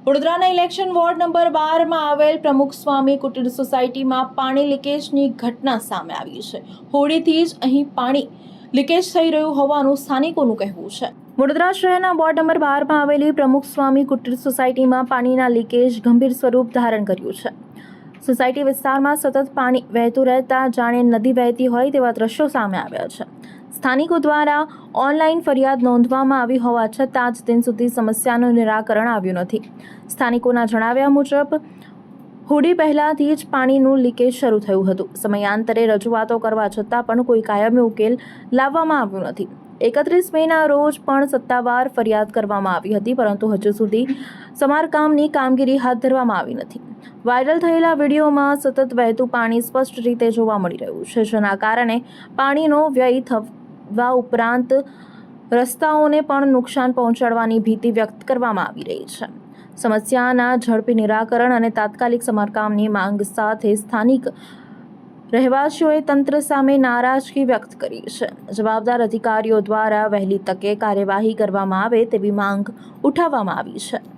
વડોદરાના election ward number 12 માં આવેલ પ્રમુખ સ્વામી કુટીર સોસાયટીમાં પાણી લીકેજની ઘટના સામે આવી છે. હોળીથી જ અહીં પાણી લીકેજ થઈ રહ્યું હોવાનું સ્થાનિકોનું કહેવું છે. વડોદરા શહેરના વોર્ડ નંબર 12 માં આવેલી પ્રમુખ સ્વામી કુટીર સોસાયટીમાં પાણીના લીકેજ ગંભીર સ્વરૂપ ધારણ કર્યું છે. સોસાયટી વિસ્તારમાં સતત પાણી વહેતું રહેતા જાણે નદી વહેતી હોય તેવા દ્રશ્યો સામે આવ્યા છે. સ્થાનિકો દ્વારા ઓનલાઈન ફરિયાદ નોંધવામાં આવી હોવા છતાં આજ દિન સુધી સમસ્યાનું નિરાકરણ આવ્યું નથી. સ્થાનિકોના જણાવ્યા મુજબ હોળી પહેલાથી જ પાણીનું લીકેજ શરૂ થયું હતું. સમયાંતરે રજૂઆતો કરવા છતાં પણ કોઈ કાયમી ઉકેલ લાવવામાં આવ્યો નથી. 31 મેના રોજ પણ સત્તાવાર ફરિયાદ કરવામાં આવી હતી, પરંતુ હજુ સુધી સમારકામની કામગીરી હાથ ધરવામાં આવી નથી. વાયરલ થયેલા વિડીયોમાં સતત વહેતું પાણી સ્પષ્ટ રીતે જોવા મળી રહ્યું છે, જેના કારણે પાણીનો વ્યય થવા ઉપરાંત રસ્તાઓને પણ નુકસાન પહોંચાડવાની ભીતિ વ્યક્ત કરવામાં આવી રહી છે. સમસ્યાના ઝડપી નિરાકરણ અને તાત્કાલિક સમારકામની માંગ સાથે સ્થાનિક રહેવાસીઓએ તંત્ર સામે નારાજગી વ્યક્ત કરી છે. જવાબદાર અધિકારીઓ દ્વારા વહેલી તકે કાર્યવાહી કરવામાં આવે તેવી માંગ ઉઠાવવામાં આવી છે.